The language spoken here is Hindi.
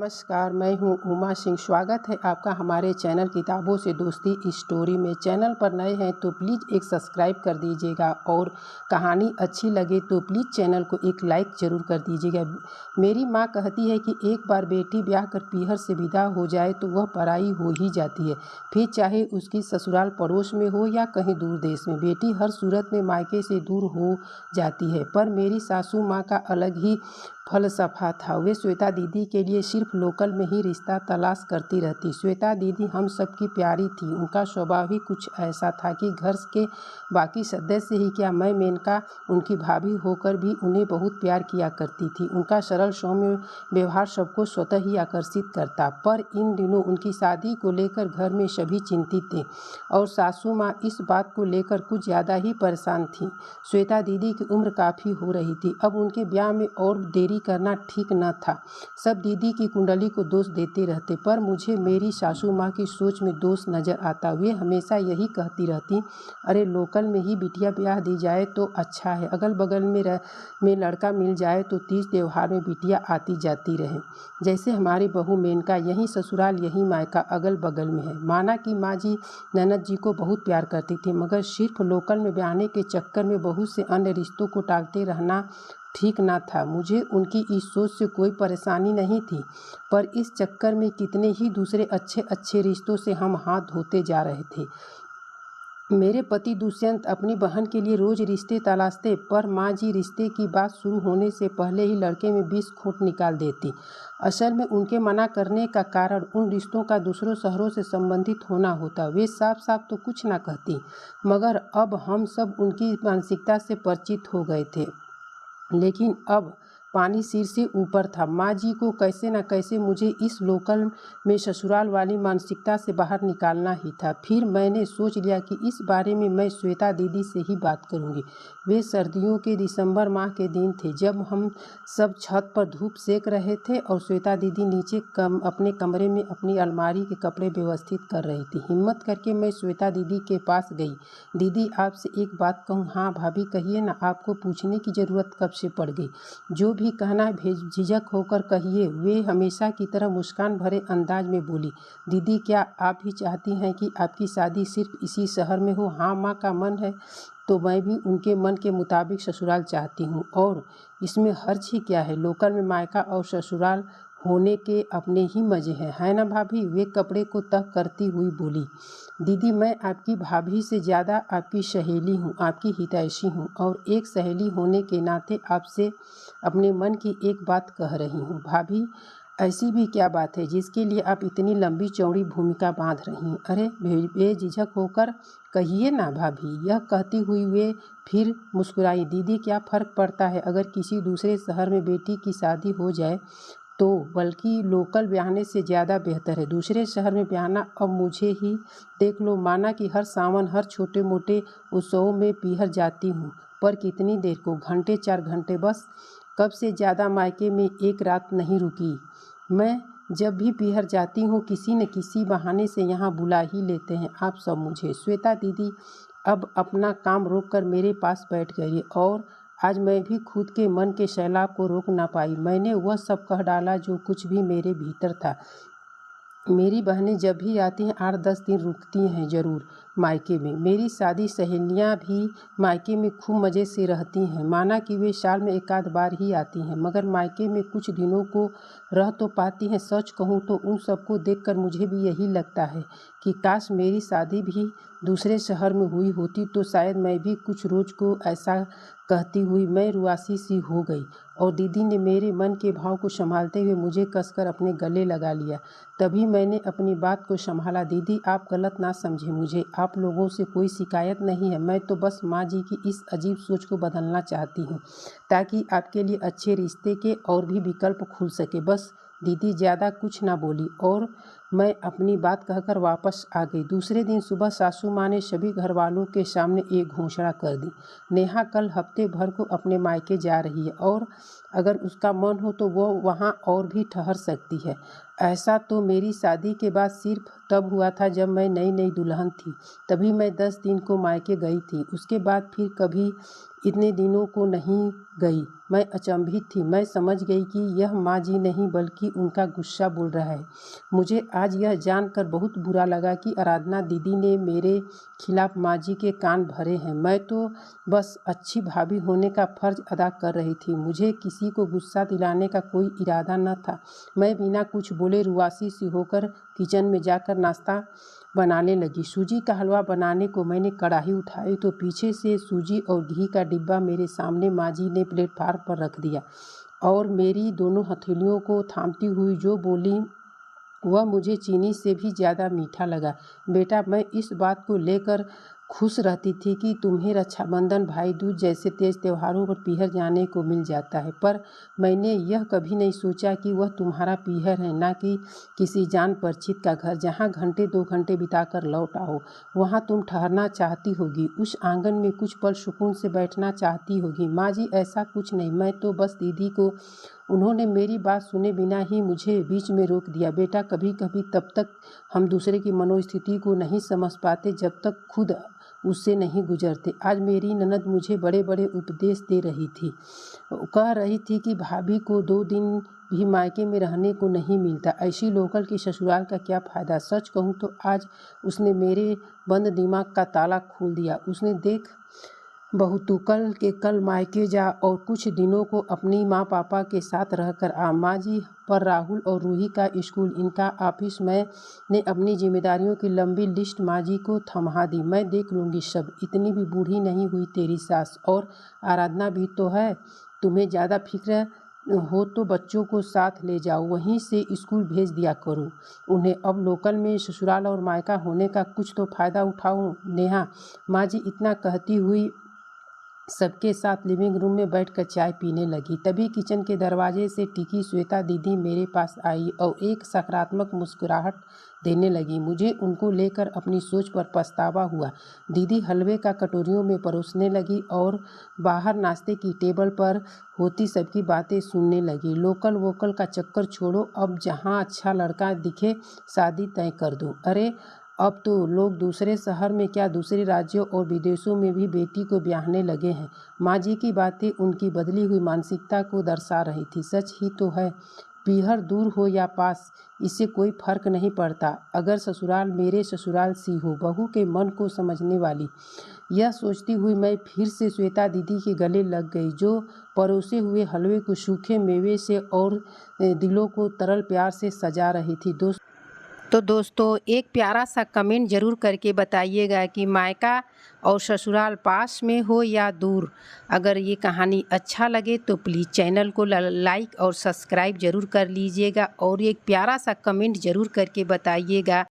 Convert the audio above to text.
नमस्कार, मैं हूँ उमा सिंह। स्वागत है आपका हमारे चैनल किताबों से दोस्ती स्टोरी में। चैनल पर नए हैं तो प्लीज़ एक सब्सक्राइब कर दीजिएगा और कहानी अच्छी लगे तो प्लीज़ चैनल को एक लाइक ज़रूर कर दीजिएगा। मेरी माँ कहती है कि एक बार बेटी ब्याह कर पीहर से विदा हो जाए तो वह पराई हो ही जाती है, फिर चाहे उसकी ससुराल पड़ोस में हो या कहीं दूर देश में। बेटी हर सूरत में मायके से दूर हो जाती है, पर मेरी सासू माँ का अलग ही फलसफा था। वे श्वेता दीदी के लिए सिर्फ लोकल में ही रिश्ता तलाश करती रहती। श्वेता दीदी हम सबकी प्यारी थी। उनका स्वभाव ही कुछ ऐसा था कि घर के बाकी सदस्य ही क्या, मैं मेनका उनकी भाभी होकर भी उन्हें बहुत प्यार किया करती थी। उनका सरल सौम्य व्यवहार सबको स्वतः ही आकर्षित करता। पर इन दिनों उनकी शादी को लेकर घर में सभी चिंतित थे और सासू माँ इस बात को लेकर कुछ ज़्यादा ही परेशान थी। श्वेता दीदी की उम्र काफ़ी हो रही थी, अब उनके ब्याह में और देरी करना ठीक न था। सब दीदी की कुंडली को दोष देते रहते, पर मुझे मेरी सासू माँ की सोच में दोष नज़र आता। वे हमेशा यही कहती रहती, अरे लोकल में ही बिटिया ब्याह दी जाए तो अच्छा है, अगल बगल में लड़का मिल जाए तो तीज त्योहार में बिटिया आती जाती रहे। जैसे हमारी बहू मेनका, यही ससुराल यही मायका अगल बगल में है। माना कि माँ जी ननद जी को बहुत प्यार करती थी, मगर सिर्फ लोकल में ब्याहने के चक्कर में बहुत से अन्य रिश्तों को टालते रहना ठीक ना था। मुझे उनकी इस सोच से कोई परेशानी नहीं थी, पर इस चक्कर में कितने ही दूसरे अच्छे अच्छे रिश्तों से हम हाथ धोते जा रहे थे। मेरे पति दुष्यंत अपनी बहन के लिए रोज रिश्ते तलाशते, पर माँ जी रिश्ते की बात शुरू होने से पहले ही लड़के में 20 खोट निकाल देती। असल में उनके मना करने का कारण उन रिश्तों का दूसरों शहरों से संबंधित होना होता। वे साफ साफ तो कुछ ना कहती, मगर अब हम सब उनकी मानसिकता से परिचित हो गए थे। लेकिन अब पानी सिर से ऊपर था। माँ जी को कैसे न कैसे मुझे इस लोकल में ससुराल वाली मानसिकता से बाहर निकालना ही था। फिर मैंने सोच लिया कि इस बारे में मैं श्वेता दीदी से ही बात करूँगी। वे सर्दियों के दिसंबर माह के दिन थे, जब हम सब छत पर धूप सेक रहे थे और श्वेता दीदी नीचे अपने कमरे में अपनी अलमारी के कपड़े व्यवस्थित कर रही थी। हिम्मत करके मैं श्वेता दीदी के पास गई। दीदी, आपसे एक बात कहूँ? हाँ भाभी कहिए ना, आपको पूछने की ज़रूरत कब से पड़ गई? जो भी कहना है झिझक होकर कहिए। वे हमेशा की तरह मुस्कान भरे अंदाज में बोली, दीदी क्या आप भी चाहती हैं कि आपकी शादी सिर्फ इसी शहर में हो? हाँ, माँ का मन है तो मैं भी उनके मन के मुताबिक ससुराल चाहती हूँ, और इसमें हर्ज ही क्या है? लोकल में मायका और ससुराल होने के अपने ही मज़े हैं, है ना भाभी? वे कपड़े को तह करती हुई बोली, दीदी मैं आपकी भाभी से ज़्यादा आपकी सहेली हूँ, आपकी हितैषी हूँ, और एक सहेली होने के नाते आपसे अपने मन की एक बात कह रही हूँ। भाभी, ऐसी भी क्या बात है जिसके लिए आप इतनी लंबी चौड़ी भूमिका बांध रही हैं? अरे बेझिझक होकर कहिए ना भाभी। यह कहती हुई वे फिर मुस्कुराई, दीदी क्या फ़र्क पड़ता है अगर किसी दूसरे शहर में बेटी की शादी हो जाए तो, बल्कि लोकल ब्याहने से ज़्यादा बेहतर है दूसरे शहर में ब्याहना। अब मुझे ही देख लो, माना कि हर सावन हर छोटे मोटे उत्सवों में पीहर जाती हूँ, पर कितनी देर को? घंटे 4 घंटे बस। कब से ज़्यादा मायके में एक रात नहीं रुकी। मैं जब भी पीहर जाती हूँ किसी न किसी बहाने से यहाँ बुला ही लेते हैं आप सब मुझे। श्वेता दीदी अब अपना काम रोककर मेरे पास बैठ गई, और आज मैं भी खुद के मन के सैलाब को रोक ना पाई। मैंने वह सब कह डाला जो कुछ भी मेरे भीतर था। मेरी बहनें जब भी आती हैं 8-10 दिन रुकती हैं ज़रूर मायके में। मेरी शादी सहेलियां भी मायके में खूब मज़े से रहती हैं। माना कि वे साल में एक आध बार ही आती हैं, मगर मायके में कुछ दिनों को रह तो पाती हैं। सच कहूँ तो उन सबको देखकर मुझे भी यही लगता है कि काश मेरी शादी भी दूसरे शहर में हुई होती तो शायद मैं भी कुछ रोज़ को ऐसा कहती हुई मैं रुआसी सी हो गई। और दीदी ने मेरे मन के भाव को संभालते हुए मुझे कसकर अपने गले लगा लिया। तभी मैंने अपनी बात को संभाला, दीदी आप गलत ना समझें मुझे, आप लोगों से कोई शिकायत नहीं है। मैं तो बस माँ जी की इस अजीब सोच को बदलना चाहती हूँ, ताकि आपके लिए अच्छे रिश्ते के और भी विकल्प खुल सके। बस। दीदी ज़्यादा कुछ ना बोली और मैं अपनी बात कहकर वापस आ गई। दूसरे दिन सुबह सासू माँ ने सभी घर वालों के सामने एक घोषणा कर दी, नेहा कल हफ्ते भर को अपने मायके जा रही है और अगर उसका मन हो तो वो वहाँ और भी ठहर सकती है। ऐसा तो मेरी शादी के बाद सिर्फ तब हुआ था जब मैं नई नई दुल्हन थी, तभी मैं 10 दिन को मायके गई थी। उसके बाद फिर कभी इतने दिनों को नहीं गई। मैं अचंभित थी। मैं समझ गई कि यह माँ जी नहीं बल्कि उनका गुस्सा बोल रहा है। मुझे आज यह जानकर बहुत बुरा लगा कि आराधना दीदी ने मेरे खिलाफ माँ जी के कान भरे हैं। मैं तो बस अच्छी भाभी होने का फर्ज अदा कर रही थी। मुझे किसी को गुस्सा दिलाने का कोई इरादा न था। मैं बिना कुछ बोले रुआसी सी होकर किचन में जाकर नाश्ता बनाने लगी। सूजी का हलवा बनाने को मैंने कढ़ाई उठाई तो पीछे से सूजी और घी का डिब्बा मेरे सामने माँ जी ने प्लेटफार्म पर रख दिया और मेरी दोनों हथेलियों को थामती हुई जो बोली वह मुझे चीनी से भी ज़्यादा मीठा लगा। बेटा, मैं इस बात को लेकर खुश रहती थी कि तुम्हें रक्षाबंधन, भाई दूज जैसे तेज त्योहारों पर पीहर जाने को मिल जाता है, पर मैंने यह कभी नहीं सोचा कि वह तुम्हारा पीहर है, ना कि किसी जान परिचित का घर जहाँ घंटे 2 घंटे बिताकर लौट आओ। वहाँ तुम ठहरना चाहती होगी, उस आंगन में कुछ पल सुकून से बैठना चाहती होगी। माँ जी, ऐसा कुछ नहीं, मैं तो बस दीदी को। उन्होंने मेरी बात सुने बिना ही मुझे बीच में रोक दिया। बेटा, कभी कभी तब तक हम दूसरे की मनोस्थिति को नहीं समझ पाते जब तक खुद उससे नहीं गुजरते। आज मेरी ननद मुझे बड़े बड़े उपदेश दे रही थी। कह रही थी कि भाभी को 2 दिन भी मायके में रहने को नहीं मिलता, ऐसी लोकल की ससुराल का क्या फ़ायदा। सच कहूँ तो आज उसने मेरे बंद दिमाग का ताला खोल दिया। उसने देख बहू, तू कल के कल मायके जा और कुछ दिनों को अपनी माँ पापा के साथ रहकर आ। माँ जी, पर राहुल और रूही का स्कूल, इनका ऑफिस, मैंने अपनी जिम्मेदारियों की लंबी लिस्ट माँ जी को थमा दी। मैं देख लूँगी सब। इतनी भी बूढ़ी नहीं हुई तेरी सास, और आराधना भी तो है। तुम्हें ज़्यादा फिक्र हो तो बच्चों को साथ ले जाओ, वहीं से स्कूल भेज दिया करो उन्हें। अब लोकल में ससुराल और मायका होने का कुछ तो फ़ायदा उठाओ नेहा। माँ जी इतना कहती हुई सबके साथ लिविंग रूम में बैठकर चाय पीने लगी। तभी किचन के दरवाजे से टिकी श्वेता दीदी मेरे पास आई और एक सकारात्मक मुस्कुराहट देने लगी। मुझे उनको लेकर अपनी सोच पर पछतावा हुआ। दीदी हलवे का कटोरियों में परोसने लगी और बाहर नाश्ते की टेबल पर होती सबकी बातें सुनने लगी। लोकल वोकल का चक्कर छोड़ो, अब जहाँ अच्छा लड़का दिखे शादी तय कर दो। अरे, अब तो लोग दूसरे शहर में क्या, दूसरे राज्यों और विदेशों में भी बेटी को ब्याहने लगे हैं। माँ जी की बातें उनकी बदली हुई मानसिकता को दर्शा रही थी। सच ही तो है, पीहर दूर हो या पास, इससे कोई फर्क नहीं पड़ता अगर ससुराल मेरे ससुराल सी हो। बहू के मन को समझने वाली। यह सोचती हुई मैं फिर से श्वेता दीदी के गले लग गई, जो परोसे हुए हलवे को सूखे मेवे से और दिलों को तरल प्यार से सजा रही थी। दोस्तों, एक प्यारा सा कमेंट ज़रूर करके बताइएगा कि मायका और ससुराल पास में हो या दूर। अगर ये कहानी अच्छा लगे तो प्लीज़ चैनल को लाइक और सब्सक्राइब ज़रूर कर लीजिएगा और एक प्यारा सा कमेंट ज़रूर करके बताइएगा